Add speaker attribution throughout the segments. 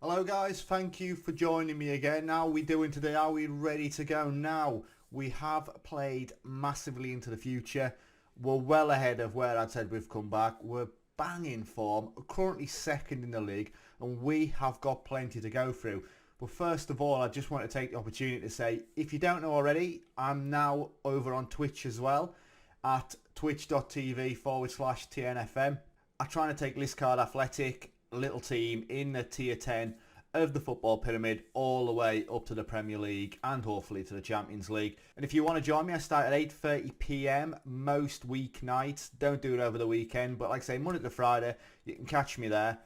Speaker 1: Hello guys, thank you for joining me again. How are we doing today? Are we ready to go? Now, we have played massively into the future. We're well ahead of where I'd said we've come back. We're banging form, currently second in the league, and we have got plenty to go through. But first of all, I just want to take the opportunity to say, if you don't know already, I'm now over on Twitch as well, at twitch.tv/TNFM. I'm trying to take Liscard Athletic, little team in the tier 10 of the football pyramid, all the way up to the Premier League and hopefully to the Champions League. And if you want to join me, I start at 8:30 p.m. most weeknights. Don't do it over the weekend, but like I say, Monday to Friday, you can catch me there.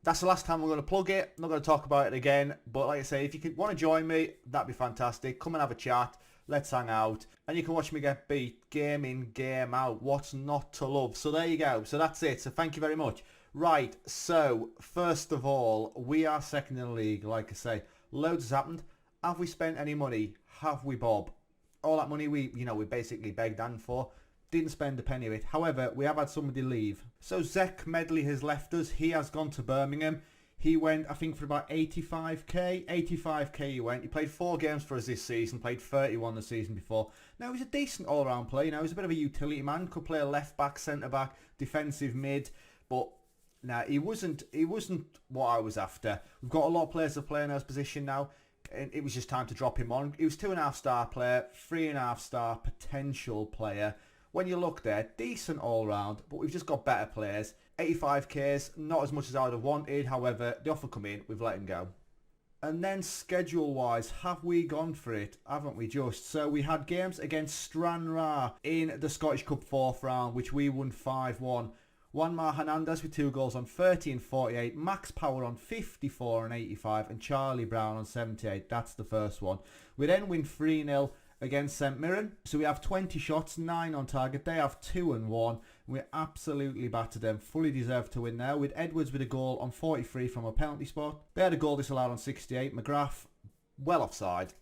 Speaker 1: That's the last time we're going to plug it. I'm not going to talk about it again, but like I say, if you want to join me, that'd be fantastic. Come and have a chat. Let's hang out. And you can watch me get beat game in, game out. What's not to love? So there you go. So that's it. So thank you very much. Right, so first of all, we are second in the league, like I say. Loads has happened. Have we spent any money? Have we, Bob? All that money we basically begged Anne for. Didn't spend a penny of it. However, we have had somebody leave. So Zek Medley has left us. He has gone to Birmingham. He went, I think, for about 85k. 85k he went. He played 4 games for us this season. Played 31 the season before. Now, he's a decent all-round player. He's a bit of a utility man. Could play a left-back, centre-back, defensive mid. But now, he wasn't what I was after. We've got a lot of players that play in those position now, and it was just time to drop him on. He was 2.5 star player, 3.5 star potential player. When you look there, decent all round, but we've just got better players. 85k's, not as much as I would have wanted. However, the offer come in, we've let him go. And then schedule-wise, have we gone for it? Haven't we just? So we had games against Stranraer in the Scottish Cup 4th round, which we won 5-1. Juanma Hernandez with 2 goals on 30 and 48, Max Power on 54 and 85, and Charlie Brown on 78. That's the first one. We then win 3-0 against St Mirren. So we have 20 shots, 9 on target. They have 2 and 1. We absolutely battered them. Fully deserved to win there. With Edwards with a goal on 43 from a penalty spot. They had a goal disallowed on 68. McGrath, well offside,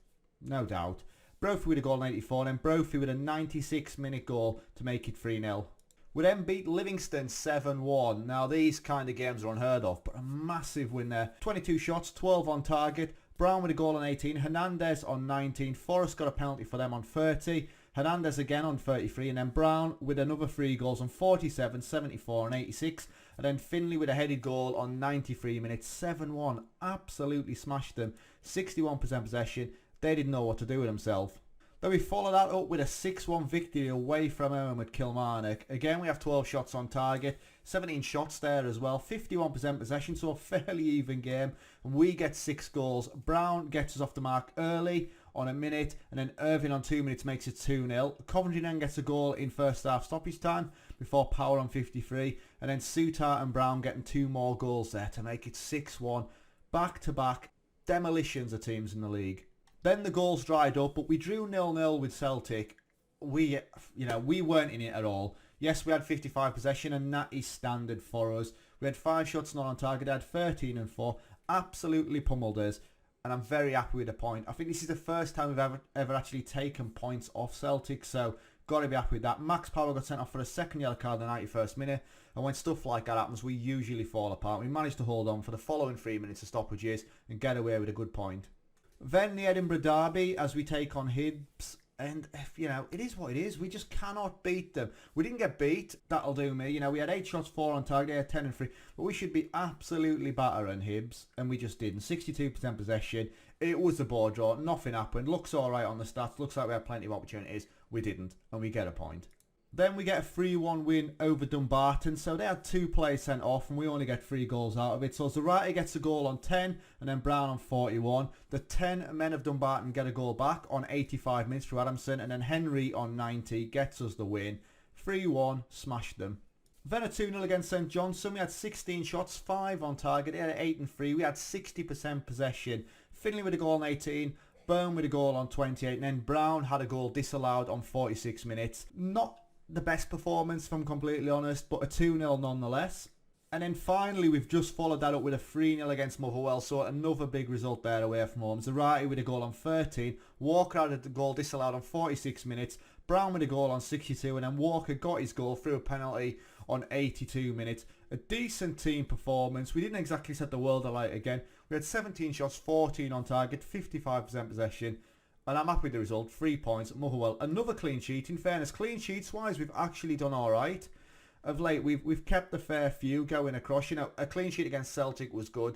Speaker 1: no doubt. Brophy with a goal on 84, and then Brophy with a 96-minute goal to make it 3-0. We then beat Livingston 7-1. Now these kind of games are unheard of, but a massive win there. 22 shots, 12 on target. Brown with a goal on 18. Hernandez on 19. Forrest got a penalty for them on 30. Hernandez again on 33. And then Brown with another 3 goals on 47, 74 and 86. And then Finley with a headed goal on 93 minutes. 7-1. Absolutely smashed them. 61% possession. They didn't know what to do with themselves. Then we follow that up with a 6-1 victory away from home at Kilmarnock. Again, we have 12 shots on target, 17 shots there as well, 51% possession, so a fairly even game. And we get 6 goals. Brown gets us off the mark early on a minute, and then Irving on 2 minutes makes it 2-0. Coventry then gets a goal in first half stoppage time before Power on 53, and then Souttar and Brown getting 2 more goals there to make it 6-1. Back-to-back demolitions of teams in the league. Then the goals dried up, but we drew 0-0 with Celtic. We weren't in it at all. Yes, we had 55 possession, and that is standard for us. We had 5 shots not on target. I had 13 and 4. Absolutely pummeled us, and I'm very happy with the point. I think this is the first time we've ever actually taken points off Celtic, so got to be happy with that. Max Power got sent off for a second yellow card in the 91st minute, and when stuff like that happens, we usually fall apart. We managed to hold on for the following 3 minutes of stoppages and get away with a good point. Then the Edinburgh Derby as we take on Hibs, and it is what it is. We just cannot beat them. We didn't get beat. That'll do me. We had 8 shots, 4 on target. They had 10 and 3, but we should be absolutely battering Hibs, and we just didn't. 62% possession. It was a ball draw. Nothing happened. Looks all right on the stats. Looks like we had plenty of opportunities. We didn't, and we get a point. Then we get a 3-1 win over Dumbarton. So they had 2 players sent off, and we only get 3 goals out of it. So Zarate gets a goal on 10, and then Brown on 41. The 10 men of Dumbarton get a goal back on 85 minutes through Adamson, and then Henry on 90 gets us the win. 3-1, smashed them. Then a 2-0 against St Johnstone. We had 16 shots, 5 on target. They had 8 and 3. We had 60% possession. Finley with a goal on 18. Byrne with a goal on 28. And then Brown had a goal disallowed on 46 minutes. Not the best performance, if I'm completely honest, but a 2-0 nonetheless. And then finally, we've just followed that up with a 3-0 against Motherwell, so another big result there away from home. Zarate with a goal on 13, Walker had a goal disallowed on 46 minutes, Brown with a goal on 62, and then Walker got his goal through a penalty on 82 minutes. A decent team performance. We didn't exactly set the world alight again. We had 17 shots, 14 on target, 55% possession. And I'm happy with the result. 3 points. Motherwell, another clean sheet. In fairness, clean sheets wise, we've actually done alright. Of late, we've kept a fair few going across. You know, a clean sheet against Celtic was good.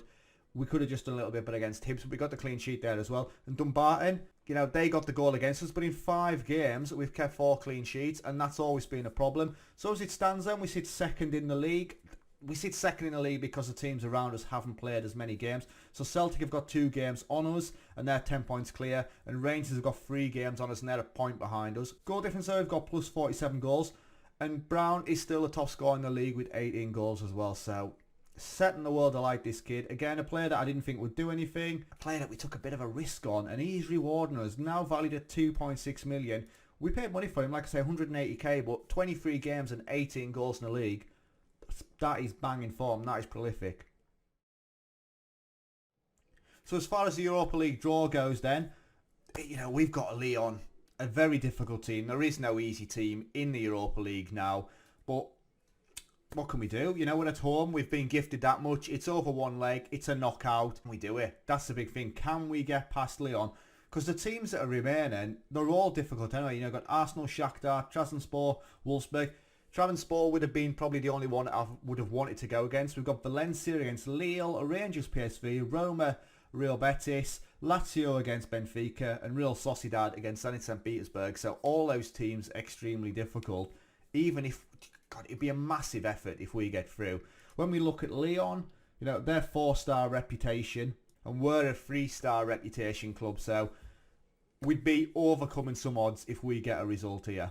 Speaker 1: We could have just done a little bit better against Hibs, but we got the clean sheet there as well. And Dumbarton, you know, they got the goal against us, but in 5 games, we've kept 4 clean sheets, and that's always been a problem. So as it stands then, we sit second in the league. We sit second in the league because the teams around us haven't played as many games. So Celtic have got 2 games on us, and they're 10 points clear. And Rangers have got 3 games on us, and they're a point behind us. Goal difference, though, we've got plus 47 goals. And Brown is still the top scorer in the league with 18 goals as well. So setting the world alight, this kid. Again, a player that I didn't think would do anything. A player that we took a bit of a risk on, and he's rewarding us. Now valued at 2.6 million. We paid money for him, like I say, 180k, but 23 games and 18 goals in the league. That is banging form. That is prolific. So as far as the Europa League draw goes then, you know, we've got Lyon, a very difficult team. There is no easy team in the Europa League now, but what can we do? You know, we're at home. We've been gifted that much. It's over one leg. It's a knockout. We do it. That's the big thing. Can we get past Lyon? Because the teams that are remaining, they're all difficult anyway. You know, got Arsenal, Shakhtar, Trabzonspor, Wolfsburg. Trabzonspor would have been probably the only one I would have wanted to go against. We've got Valencia against Lille, Rangers PSV, Roma, Real Betis, Lazio against Benfica, and Real Sociedad against Zenit St. Petersburg. So all those teams extremely difficult. Even if, God, it'd be a massive effort if we get through. When we look at Lyon, you know, they're 4-star reputation, and we're a 3-star reputation club. So we'd be overcoming some odds if we get a result here.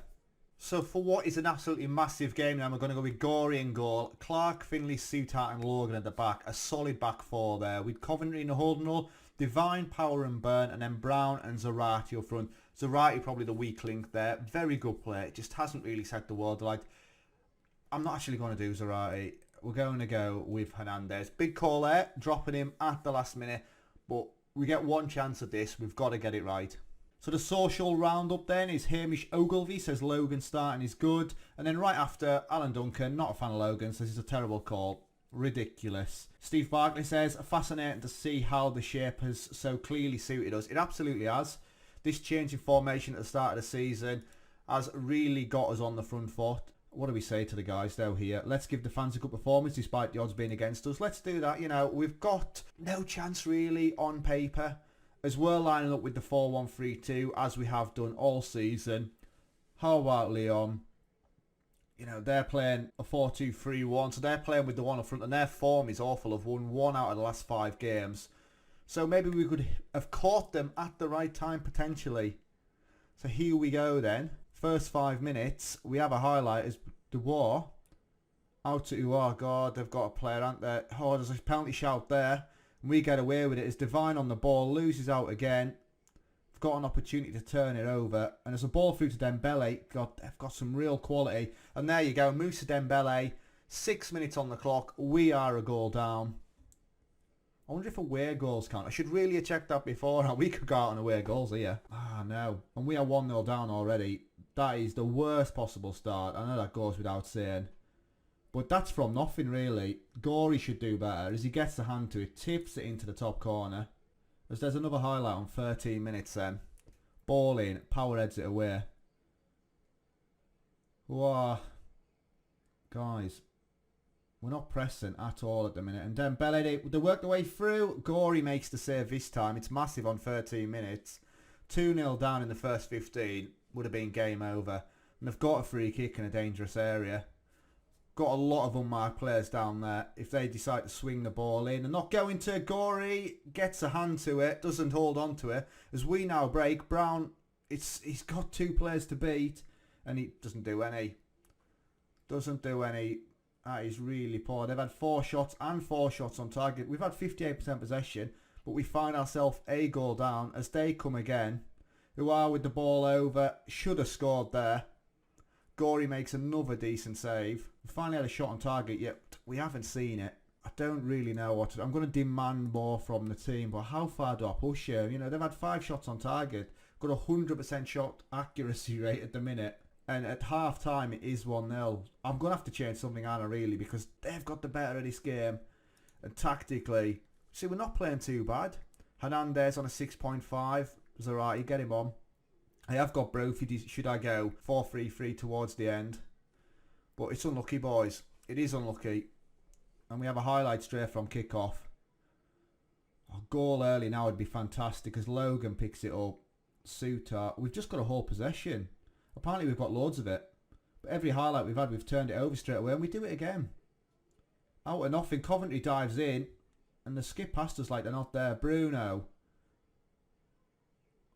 Speaker 1: So for what is an absolutely massive game now, we're going to go with Gorey in goal, Clark, Finley, Soutart and Logan at the back. A solid back 4 there. With Coventry in the holding role, Divine, Power and Byrne, and then Brown and Zarate up front. Zarate probably the weak link there. Very good player. Just hasn't really set the world alight. I'm not actually going to do Zarate. We're going to go with Hernandez. Big call there, dropping him at the last minute. But we get one chance at this. We've got to get it right. So the social roundup then is Hamish Ogilvie says Logan starting is good. And then right after, Alan Duncan, not a fan of Logan, says it's a terrible call. Ridiculous. Steve Barkley says, fascinating to see how the shape has so clearly suited us. It absolutely has. This change in formation at the start of the season has really got us on the front foot. What do we say to the guys though here? Let's give the fans a good performance despite the odds being against us. Let's do that. You know, we've got no chance really on paper, as we're lining up with the 4-1-3-2 as we have done all season. How about Lyon? You know, they're playing a 4-2-3-1, so they're playing with the one up front, and their form is awful. Have won 1 out of the last 5 games. So maybe we could have caught them at the right time potentially. So here we go then. First 5 minutes, we have a highlight as Dubois out to Uar. God, they've got a player, aren't they? Oh, there's a penalty shout there. We get away with it. As Divine on the ball, loses out again. We've got an opportunity to turn it over. And there's a ball through to Dembele. God, they've got some real quality. And there you go, Moussa Dembele. 6 minutes on the clock. We are a goal down. I wonder if away goals count. I should really have checked that before. We could go out on away goals here. Ah, no. And we are 1-0 down already. That is the worst possible start. I know that goes without saying. But that's from nothing really. Gorey should do better as he gets the hand to it, tips it into the top corner. As there's another highlight on 13 minutes then. Ball in, Power heads it away. Wow. Guys, we're not pressing at all at the minute. And Dembele, they work their way through. Gorey makes the save this time. It's massive on 13 minutes. 2-0 down in the first 15. Would have been game over. And they've got a free kick in a dangerous area. Got a lot of unmarked players down there. If they decide to swing the ball in and not go into Gorey, gets a hand to it, doesn't hold on to it. As we now break, Brown, he's got 2 players to beat and he doesn't do any. Doesn't do any. That is really poor. They've had 4 shots and 4 shots on target. We've had 58% possession, but we find ourselves a goal down as they come again. Who are with the ball over, should have scored there. Gorey makes another decent save. We finally had a shot on target, yet we haven't seen it. I don't really know what to do. I'm going to demand more from the team, but how far do I push here? You know, they've had 5 shots on target. Got 100% shot accuracy rate at the minute. And at half time it is 1-0. I'm going to have to change something, Anna, really, because they've got the better of this game. And tactically, see, we're not playing too bad. Hernandez on a 6.5. Zarate, get him on. I have got Brophy, should I go 4-3-3 towards the end. But it's unlucky, boys. It is unlucky. And we have a highlight straight from kick-off. A goal early now would be fantastic as Logan picks it up. Suter. We've just got a whole possession. Apparently we've got loads of it. But every highlight we've had, we've turned it over straight away and we do it again. Out of nothing, Coventry dives in. And they skip past us like they're not there. Bruno.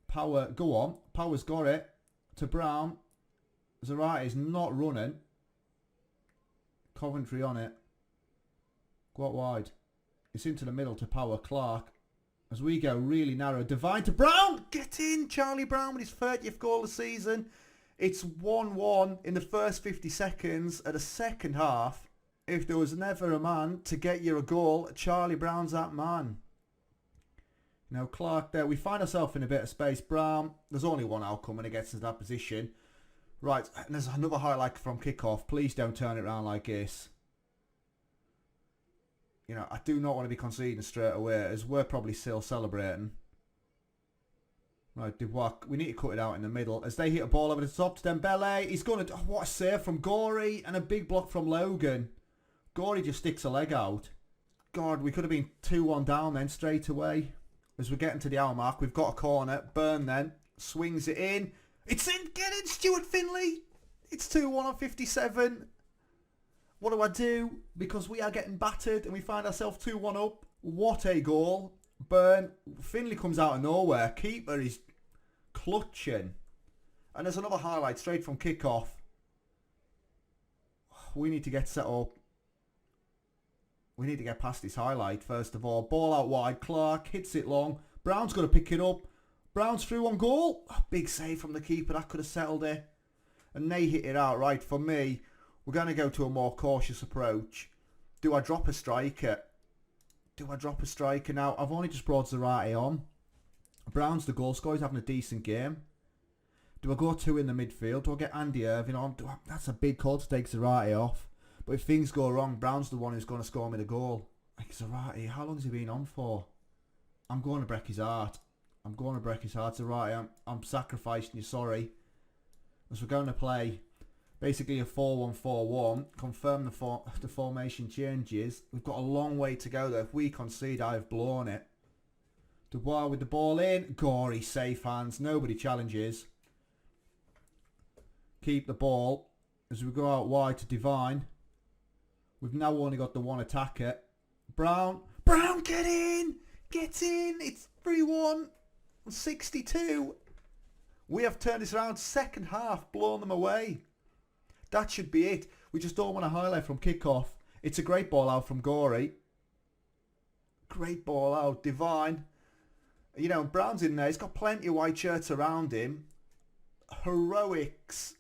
Speaker 1: Power, go on. Power's got it. To Brown. Zarate is not running. Coventry on it. Go out wide. It's into the middle to Power. Clark. As we go really narrow. Divine to Brown. Get in. Charlie Brown with his 30th goal of the season. It's 1-1 in the first 50 seconds of the second half. If there was never a man to get you a goal, Charlie Brown's that man. Now Clark there. We find ourselves in a bit of space. Brown. There's only one outcome when it gets to that position. Right. And there's another highlight from kickoff. Please don't turn it around like this. You know, I do not want to be conceding straight away as we're probably still celebrating. Right, Dubois, we need to cut it out in the middle. As they hit a ball over the top to Dembele. He's going to... Oh, what a save from Gorey and a big block from Logan. Gorey just sticks a leg out. God, we could have been 2-1 down then straight away. As we're getting to the hour mark, we've got a corner. Burn then. Swings it in. It's in. Get in, Stuart Finley. It's 2-1 on 57. What do I do? Because we are getting battered and we find ourselves 2-1 up. What a goal. Burn. Finley comes out of nowhere. Keeper is clutching. And there's another highlight straight from kickoff. We need to get set up. We need to get past this highlight first of all. Ball out wide. Clark hits it long. Brown's got to pick it up. Brown's through on goal. Oh, big save from the keeper. That could have settled it. And they hit it out right. For me, we're going to go to a more cautious approach. Do I drop a striker? Do I drop a striker now? I've only just brought Zarate on. Brown's the goal scorer. He's having a decent game. Do I go two in the midfield? Do I get Andy Irving on? That's a big call to take Zarate off. But if things go wrong, Brown's the one who's going to score me the goal. Like Zarate, how long has he been on for? I'm going to break his heart. I'm going to break his heart. Zarate, I'm sacrificing you, sorry. As we're going to play basically a 4-1-4-1, confirm the formation changes. We've got a long way to go though. If we concede, I've blown it. Dubois with the ball in. Gorey, safe hands. Nobody challenges. Keep the ball as we go out wide to Divine. We've now only got the one attacker. Brown. Brown, get in! Get in! It's 3-1. 62. We have turned this around. Second half, blown them away. That should be it. We just don't want to highlight from kickoff. It's a great ball out from Gorey. Great ball out. Divine. You know, Brown's in there. He's got plenty of white shirts around him. Heroics.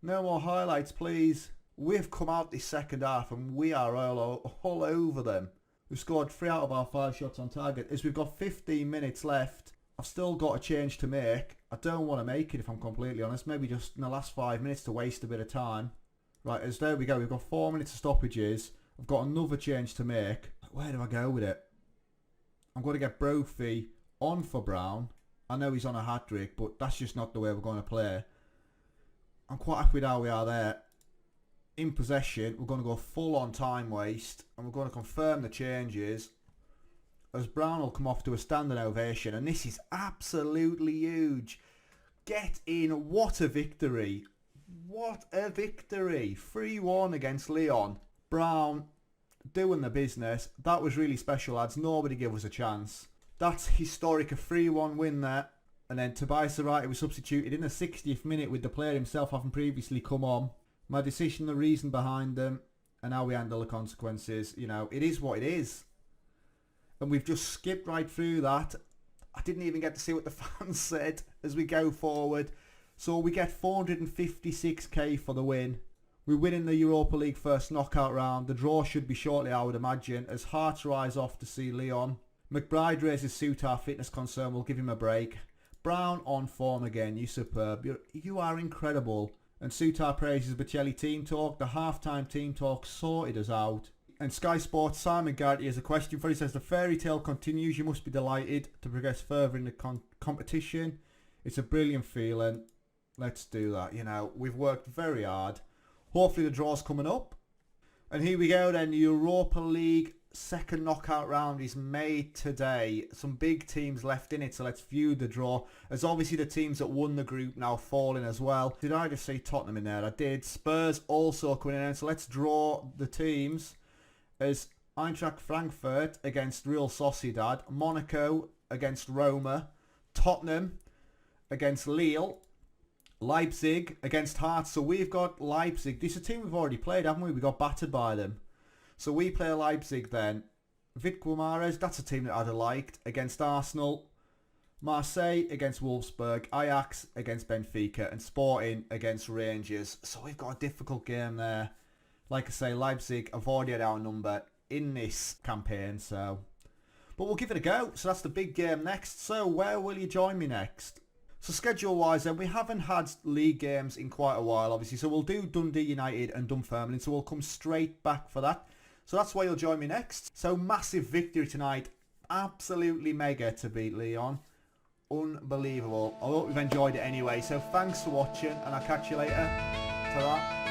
Speaker 1: No more highlights, please. We've come out this second half and we are all over them. We've scored 3 out of our 5 shots on target. As we've got 15 minutes left, I've still got a change to make. I don't want to make it if I'm completely honest. Maybe just in the last 5 minutes to waste a bit of time. Right, as there we go. We've got 4 minutes of stoppages. I've got another change to make. Where do I go with it? I'm going to get Brophy on for Brown. I know he's on a hat-trick, but that's just not the way we're going to play. I'm quite happy with how we are there. In possession, we're going to go full on time waste. And we're going to confirm the changes. As Brown will come off to a standing ovation. And this is absolutely huge. Get in. What a victory. What a victory. 3-1 against Lyon. Brown doing the business. That was really special, lads. Nobody gave us a chance. That's historic. A 3-1 win there. And then Tobias Zarate was substituted in the 60th minute with the player himself having previously come on. My decision, the reason behind them, and how we handle the consequences. You know, it is what it is. And we've just skipped right through that. I didn't even get to see what the fans said as we go forward. So we get 456k for the win. We win in the Europa League first knockout round. The draw should be shortly, I would imagine, as hearts rise off to see Lyon. McBride raises suit our fitness concern. We'll give him a break. Brown on form again. You're superb. You are incredible. And Sutar praises Bocelli Team Talk. The halftime Team Talk sorted us out. And Sky Sports, Simon Garrity has a question for you. He says, the fairy tale continues. You must be delighted to progress further in the competition. It's a brilliant feeling. Let's do that. You know, we've worked very hard. Hopefully the draw's coming up. And here we go then. The Europa League second knockout round is made today. Some big teams left in it, so let's view the draw. As obviously the teams that won the group now fall in as well. Did I just see Tottenham in there? I did. Spurs also coming in. So let's draw the teams as Eintracht Frankfurt against Real Sociedad, Monaco against Roma, Tottenham against Lille, Leipzig against Hearts. So we've got Leipzig. This is a team we've already played, haven't we? We got battered by them. So we play Leipzig then. Vitgumares, that's a team that I'd have liked. Against Arsenal. Marseille against Wolfsburg. Ajax against Benfica. And Sporting against Rangers. So we've got a difficult game there. Like I say, Leipzig have already had our number in this campaign. So, but we'll give it a go. So that's the big game next. So where will you join me next? So schedule-wise then, we haven't had league games in quite a while, obviously. So we'll do Dundee United and Dunfermline. So we'll come straight back for that. So that's where you'll join me next. So massive victory tonight. Absolutely mega to beat Lyon. Unbelievable. I hope you've enjoyed it anyway. So thanks for watching and I'll catch you later. Ta-ra.